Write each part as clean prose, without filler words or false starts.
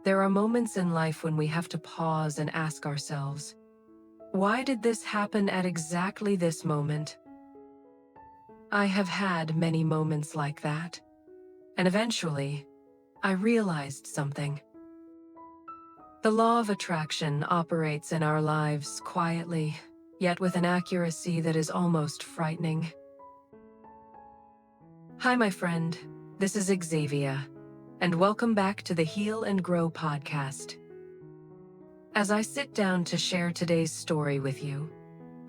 There are moments in life when we have to pause and ask ourselves, why did this happen at exactly this moment? I have had many moments like that, and eventually, I realized something. The law of attraction operates in our lives quietly, yet with an accuracy that is almost frightening. Hi, my friend. This is Xavia, and welcome back to the Heal and Grow podcast. As I sit down to share today's story with you,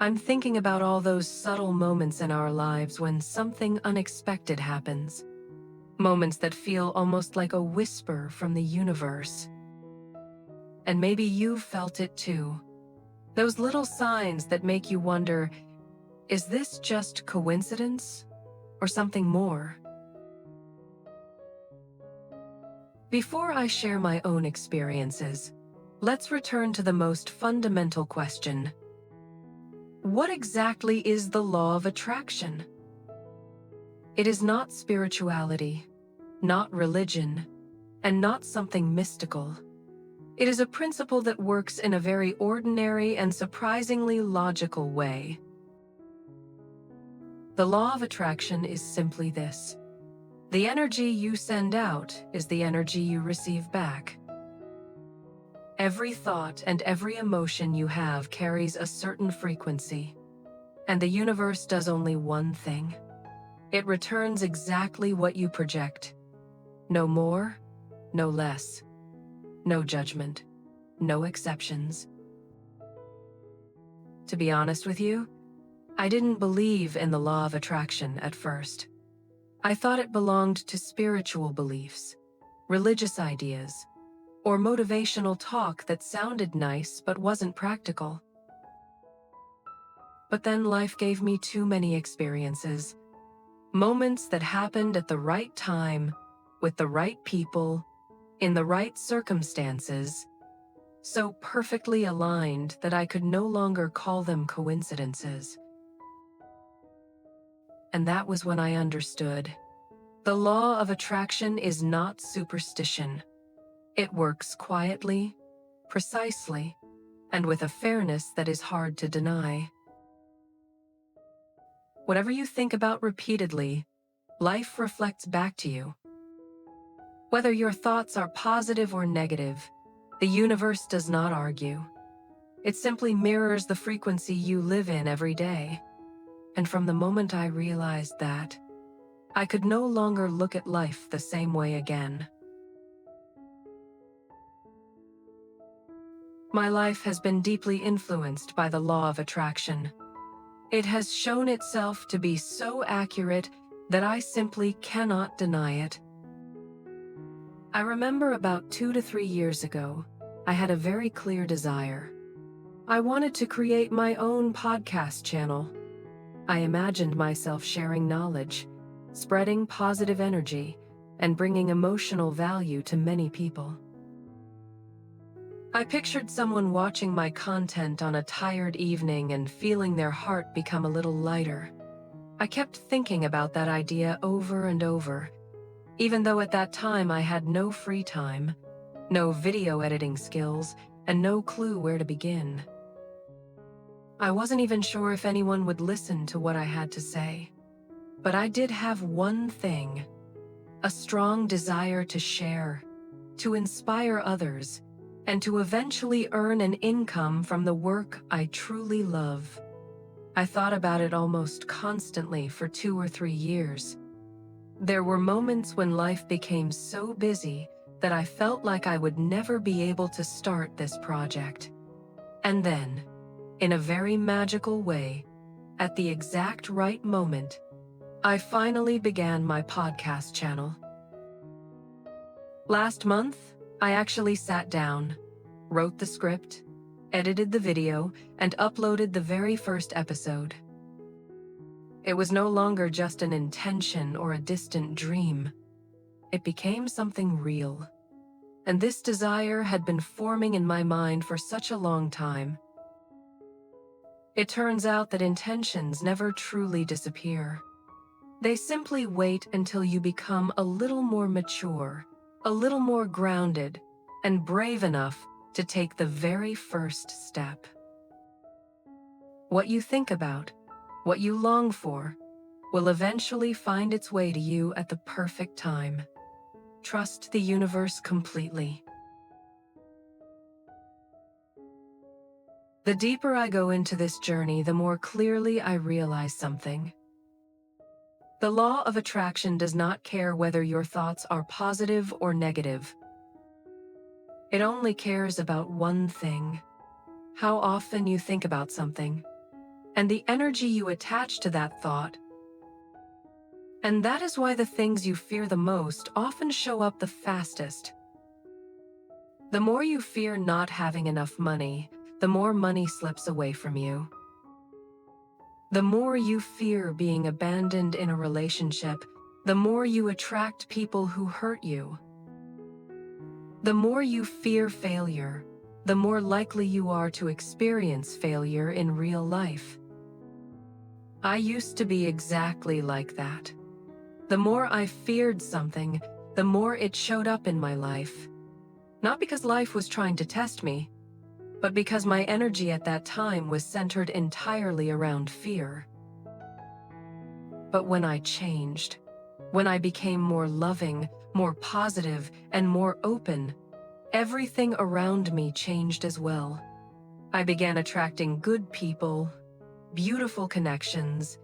I'm thinking about all those subtle moments in our lives when something unexpected happens. Moments that feel almost like a whisper from the universe. And maybe you've felt it too. Those little signs that make you wonder, is this just coincidence or something more? Before I share my own experiences, let's return to the most fundamental question. What exactly is the law of attraction? It is not spirituality, not religion, and not something mystical. It is a principle that works in a very ordinary and surprisingly logical way. The law of attraction is simply this. The energy you send out is the energy you receive back. Every thought and every emotion you have carries a certain frequency, and the universe does only one thing. It returns exactly what you project. No more, no less. No judgment, no exceptions. To be honest with you, I didn't believe in the law of attraction at first. I thought it belonged to spiritual beliefs, religious ideas, or motivational talk that sounded nice but wasn't practical. But then life gave me too many experiences, moments that happened at the right time, with the right people, in the right circumstances, so perfectly aligned that I could no longer call them coincidences. And that was when I understood. The law of attraction is not superstition. It works quietly, precisely, and with a fairness that is hard to deny. Whatever you think about repeatedly, life reflects back to you. Whether your thoughts are positive or negative, the universe does not argue. It simply mirrors the frequency you live in every day. And from the moment I realized that, I could no longer look at life the same way again. My life has been deeply influenced by the law of attraction. It has shown itself to be so accurate that I simply cannot deny it. I remember about 2 to 3 years ago, I had a very clear desire. I wanted to create my own podcast channel. I imagined myself sharing knowledge, spreading positive energy, and bringing emotional value to many people. I pictured someone watching my content on a tired evening and feeling their heart become a little lighter. I kept thinking about that idea over and over, even though at that time I had no free time, no video editing skills, and no clue where to begin. I wasn't even sure if anyone would listen to what I had to say. But I did have one thing, a strong desire to share, to inspire others, and to eventually earn an income from the work I truly love. I thought about it almost constantly for 2 or 3 years. There were moments when life became so busy that I felt like I would never be able to start this project. And then, in a very magical way, at the exact right moment, I finally began my podcast channel. Last month, I actually sat down, wrote the script, edited the video, and uploaded the very first episode. It was no longer just an intention or a distant dream. It became something real. And this desire had been forming in my mind for such a long time. It turns out that intentions never truly disappear. They simply wait until you become a little more mature, a little more grounded, and brave enough to take the very first step. What you think about, what you long for, will eventually find its way to you at the perfect time. Trust the universe completely. The deeper I go into this journey, the more clearly I realize something. The law of attraction does not care whether your thoughts are positive or negative. It only cares about one thing: how often you think about something, and the energy you attach to that thought. And that is why the things you fear the most often show up the fastest. The more you fear not having enough money, the more money slips away from you. The more you fear being abandoned in a relationship, the more you attract people who hurt you. The more you fear failure, the more likely you are to experience failure in real life. I used to be exactly like that. The more I feared something, the more it showed up in my life. Not because life was trying to test me, but because my energy at that time was centered entirely around fear. But when I changed, when I became more loving, more positive, and more open, everything around me changed as well. I began attracting good people, beautiful connections,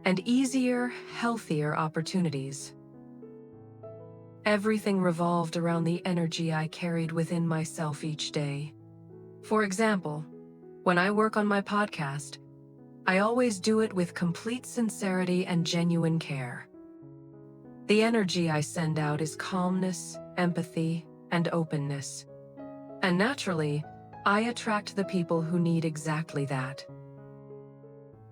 and easier, healthier opportunities. Everything revolved around the energy I carried within myself each day. For example, when I work on my podcast, I always do it with complete sincerity and genuine care. The energy I send out is calmness, empathy, and openness. And naturally, I attract the people who need exactly that.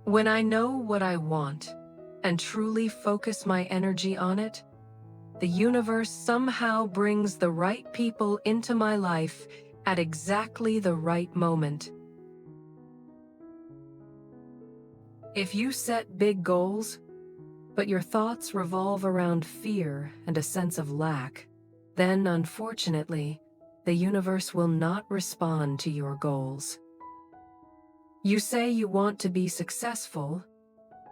When I know what I want and truly focus my energy on it, the universe somehow brings the right people into my life at exactly the right moment. If you set big goals, but your thoughts revolve around fear and a sense of lack, then unfortunately, the universe will not respond to your goals. You say you want to be successful,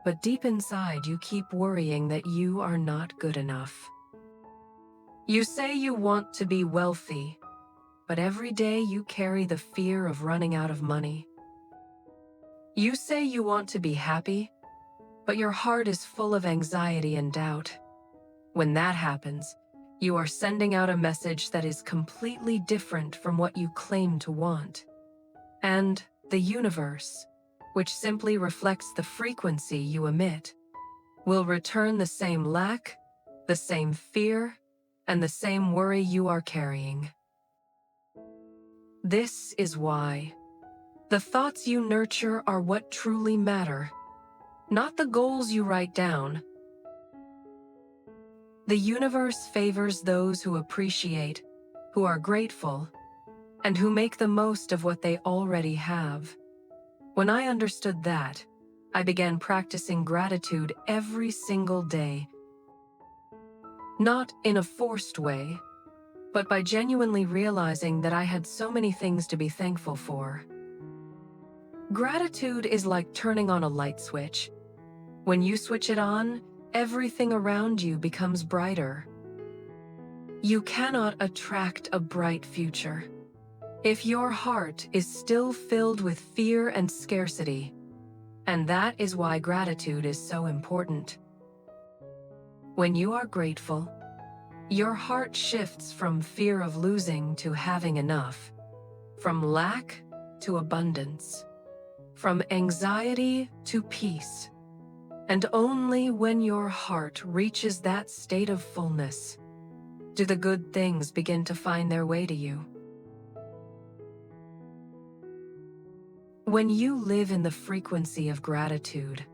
but deep inside you keep worrying that you are not good enough. You say you want to be wealthy, but every day you carry the fear of running out of money. You say you want to be happy, but your heart is full of anxiety and doubt. When that happens, you are sending out a message that is completely different from what you claim to want. And the universe, which simply reflects the frequency you emit, will return the same lack, the same fear, and the same worry you are carrying. This is why the thoughts you nurture are what truly matter, not the goals you write down. The universe favors those who appreciate, who are grateful, and who make the most of what they already have. When I understood that, I began practicing gratitude every single day. Not in a forced way, but by genuinely realizing that I had so many things to be thankful for. Gratitude is like turning on a light switch. When you switch it on, everything around you becomes brighter. You cannot attract a bright future if your heart is still filled with fear and scarcity, and that is why gratitude is so important. When you are grateful, your heart shifts from fear of losing to having enough, from lack to abundance, from anxiety to peace. And only when your heart reaches that state of fullness do the good things begin to find their way to you. When you live in the frequency of gratitude,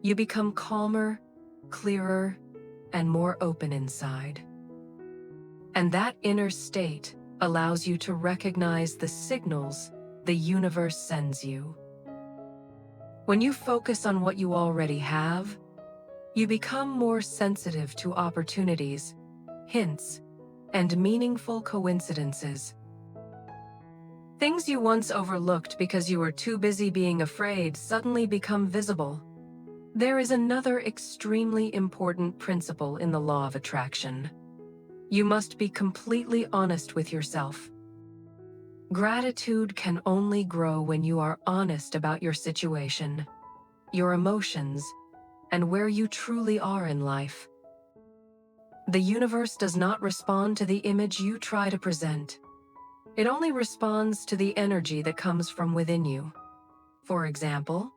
you become calmer, clearer, and more open inside. And that inner state allows you to recognize the signals the universe sends you. When you focus on what you already have, you become more sensitive to opportunities, hints, and meaningful coincidences. Things you once overlooked because you were too busy being afraid suddenly become visible. There is another extremely important principle in the law of attraction. You must be completely honest with yourself. Gratitude can only grow when you are honest about your situation, your emotions, and where you truly are in life. The universe does not respond to the image you try to present. It only responds to the energy that comes from within you. For example,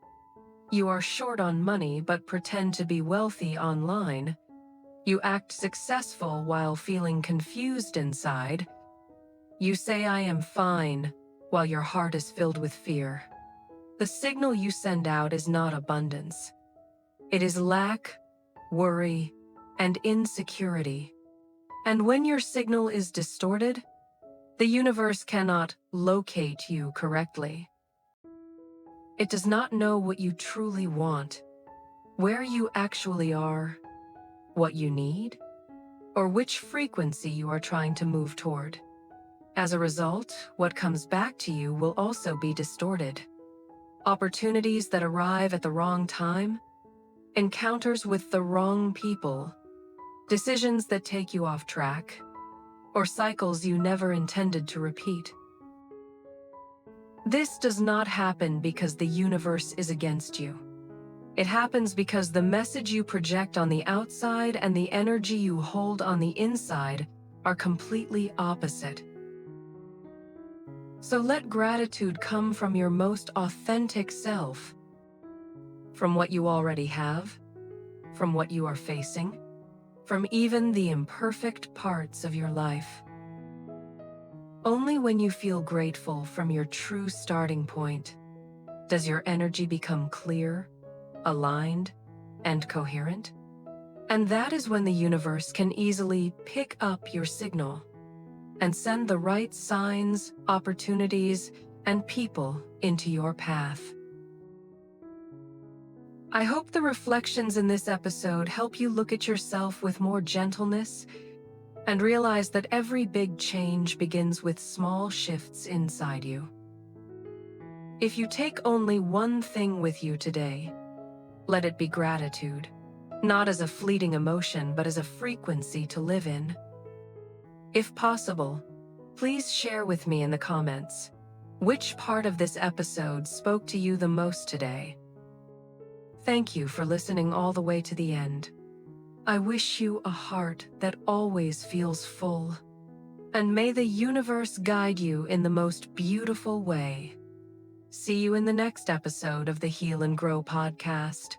you are short on money but pretend to be wealthy online. You act successful while feeling confused inside. You say "I am fine" while your heart is filled with fear. The signal you send out is not abundance. It is lack, worry, and insecurity. And when your signal is distorted, the universe cannot locate you correctly. It does not know what you truly want, where you actually are, what you need, or which frequency you are trying to move toward. As a result, what comes back to you will also be distorted. Opportunities that arrive at the wrong time, encounters with the wrong people, decisions that take you off track, or cycles you never intended to repeat. This does not happen because the universe is against you. It happens because the message you project on the outside and the energy you hold on the inside are completely opposite. So let gratitude come from your most authentic self, from what you already have, from what you are facing, from even the imperfect parts of your life. Only when you feel grateful from your true starting point does your energy become clear, aligned, and coherent. And that is when the universe can easily pick up your signal and send the right signs, opportunities, and people into your path. I hope the reflections in this episode help you look at yourself with more gentleness and realize that every big change begins with small shifts inside you. If you take only one thing with you today, let it be gratitude, not as a fleeting emotion, but as a frequency to live in. If possible, please share with me in the comments which part of this episode spoke to you the most today. Thank you for listening all the way to the end. I wish you a heart that always feels full, and may the universe guide you in the most beautiful way. See you in the next episode of the Heal and Grow podcast.